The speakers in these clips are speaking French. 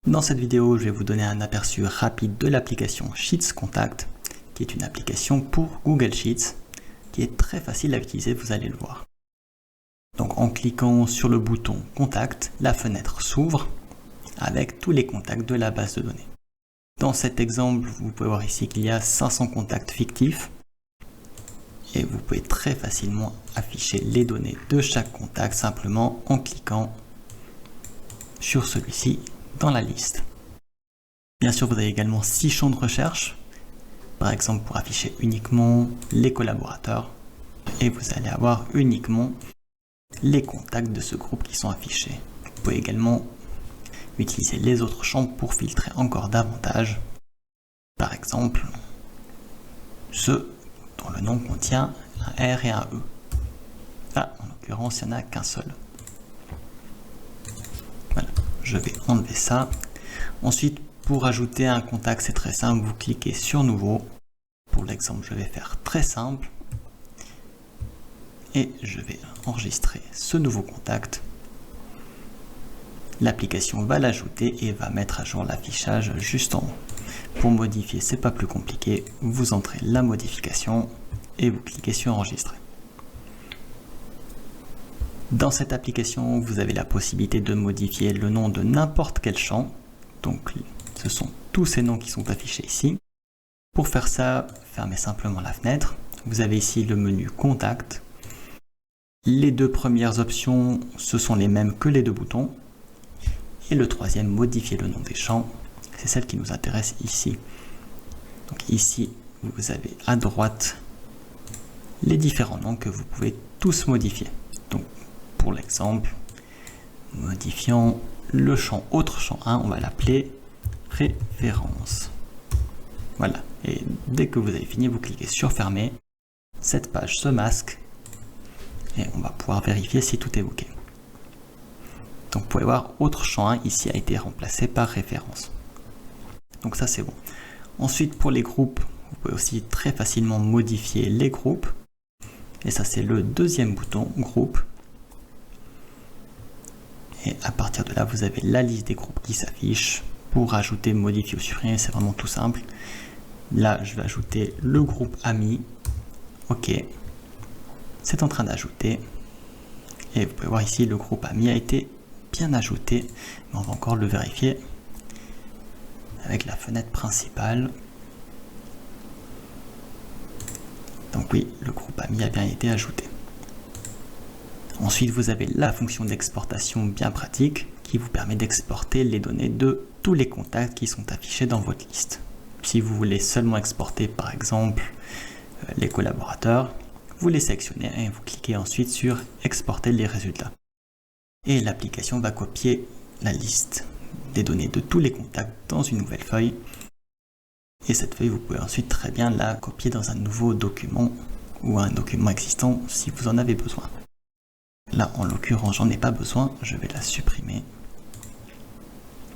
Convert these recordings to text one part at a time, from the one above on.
Dans cette vidéo, je vais vous donner un aperçu rapide de l'application Sheets Contact, qui est une application pour Google Sheets, qui est très facile à utiliser, vous allez le voir. Donc en cliquant sur le bouton Contact, la fenêtre s'ouvre avec tous les contacts de la base de données. Dans cet exemple, vous pouvez voir ici qu'il y a 500 contacts fictifs et vous pouvez très facilement afficher les données de chaque contact simplement en cliquant sur celui-ci dans la liste. Bien sûr, vous avez également 6 champs de recherche, par exemple pour afficher uniquement les collaborateurs, et vous allez avoir uniquement les contacts de ce groupe qui sont affichés. Vous pouvez également utiliser les autres champs pour filtrer encore davantage, par exemple ceux dont le nom contient un R et un E. Là, en l'occurrence, il n'y en a qu'un seul. Voilà, je vais enlever ça. Ensuite, pour ajouter un contact, c'est très simple, vous cliquez sur Nouveau. Pour l'exemple, je vais faire très simple. Et je vais enregistrer ce nouveau contact. L'application va l'ajouter et va mettre à jour l'affichage juste en haut. Pour modifier, c'est pas plus compliqué. Vous entrez la modification et vous cliquez sur Enregistrer. Dans cette application, vous avez la possibilité de modifier le nom de n'importe quel champ. Donc, ce sont tous ces noms qui sont affichés ici. Pour faire ça, fermez simplement la fenêtre. Vous avez ici le menu Contact. Les deux premières options, ce sont les mêmes que les deux boutons. Et le troisième, modifier le nom des champs, c'est celle qui nous intéresse ici. Donc ici, vous avez à droite les différents noms que vous pouvez tous modifier. Donc pour l'exemple, modifiant le champ autre champ 1, on va l'appeler référence. Voilà, et dès que vous avez fini, vous cliquez sur fermer. Cette page se masque et on va pouvoir vérifier si tout est OK. Donc vous pouvez voir, autre champ 1 ici a été remplacé par référence. Donc ça c'est bon. Ensuite pour les groupes, vous pouvez aussi très facilement modifier les groupes. Et ça c'est le deuxième bouton, groupe. Et à partir de là, vous avez la liste des groupes qui s'affiche. Pour ajouter, modifier ou supprimer, c'est vraiment tout simple. Là, je vais ajouter le groupe amis. OK. C'est en train d'ajouter. Et vous pouvez voir ici, le groupe amis a été bien ajouté. Mais on va encore le vérifier avec la fenêtre principale. Donc oui, le groupe amis a bien été ajouté. Ensuite, vous avez la fonction d'exportation bien pratique qui vous permet d'exporter les données de tous les contacts qui sont affichés dans votre liste. Si vous voulez seulement exporter par exemple les collaborateurs, vous les sélectionnez et vous cliquez ensuite sur exporter les résultats. Et l'application va copier la liste des données de tous les contacts dans une nouvelle feuille. Et cette feuille, vous pouvez ensuite très bien la copier dans un nouveau document ou un document existant si vous en avez besoin. Là, en l'occurrence, j'en ai pas besoin, je vais la supprimer.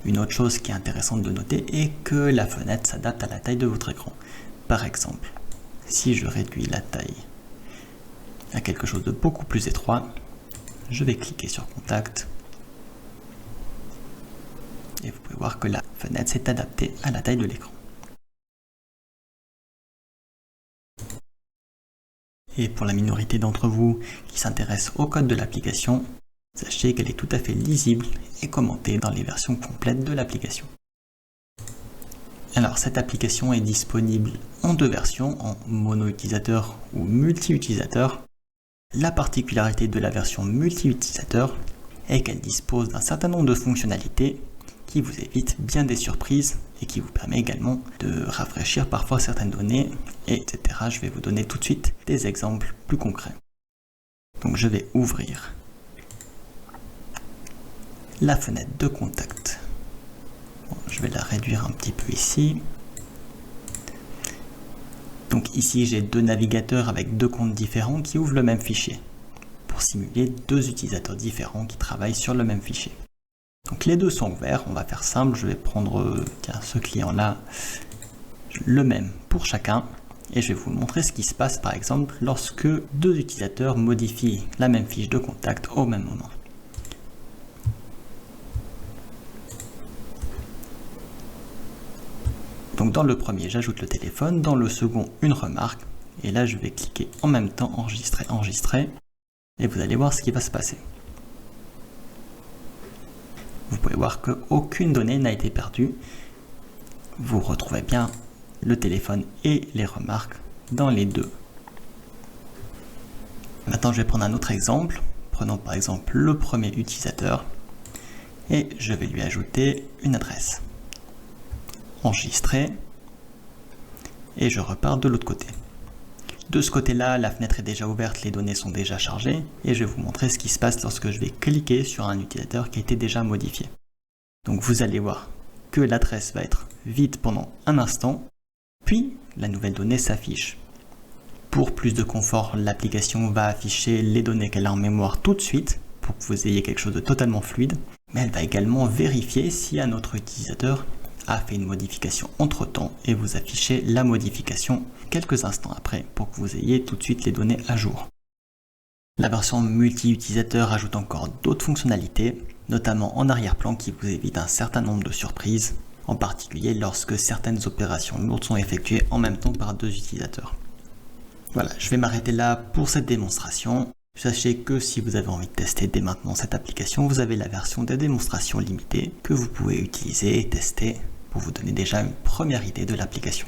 Une autre chose qui est intéressante de noter est que la fenêtre s'adapte à la taille de votre écran. Par exemple, si je réduis la taille à quelque chose de beaucoup plus étroit, je vais cliquer sur Contact. Et vous pouvez voir que la fenêtre s'est adaptée à la taille de l'écran. Et pour la minorité d'entre vous qui s'intéressent au code de l'application, sachez qu'elle est tout à fait lisible et commentée dans les versions complètes de l'application. Alors cette application est disponible en deux versions, en mono-utilisateur ou multi-utilisateur. La particularité de la version multi-utilisateur est qu'elle dispose d'un certain nombre de fonctionnalités qui vous évite bien des surprises et qui vous permet également de rafraîchir parfois certaines données, etc. Je vais vous donner tout de suite des exemples plus concrets. Donc je vais ouvrir la fenêtre de contact. Bon, je vais la réduire un petit peu ici. Donc ici j'ai deux navigateurs avec deux comptes différents qui ouvrent le même fichier pour simuler deux utilisateurs différents qui travaillent sur le même fichier. Donc les deux sont ouverts, on va faire simple, je vais prendre ce client-là, le même pour chacun, et je vais vous montrer ce qui se passe par exemple lorsque deux utilisateurs modifient la même fiche de contact au même moment. Donc dans le premier, j'ajoute le téléphone, dans le second, une remarque, et là je vais cliquer en même temps enregistrer, enregistrer, et vous allez voir ce qui va se passer. Vous pouvez voir qu'aucune donnée n'a été perdue. Vous retrouvez bien le téléphone et les remarques dans les deux. Maintenant, je vais prendre un autre exemple. Prenons par exemple le premier utilisateur et je vais lui ajouter une adresse. Enregistrer et je repars de l'autre côté. De ce côté-là, la fenêtre est déjà ouverte, les données sont déjà chargées et je vais vous montrer ce qui se passe lorsque je vais cliquer sur un utilisateur qui a été déjà modifié. Donc vous allez voir que l'adresse va être vide pendant un instant, puis la nouvelle donnée s'affiche. Pour plus de confort, l'application va afficher les données qu'elle a en mémoire tout de suite pour que vous ayez quelque chose de totalement fluide, mais elle va également vérifier si un autre utilisateur a fait une modification entre temps et vous afficher la modification quelques instants après pour que vous ayez tout de suite les données à jour. La version multi-utilisateur ajoute encore d'autres fonctionnalités, notamment en arrière-plan qui vous évite un certain nombre de surprises, en particulier lorsque certaines opérations lourdes sont effectuées en même temps par deux utilisateurs. Voilà, je vais m'arrêter là pour cette démonstration. Sachez que si vous avez envie de tester dès maintenant cette application, vous avez la version de démonstration limitée que vous pouvez utiliser et tester pour vous donner déjà une première idée de l'application.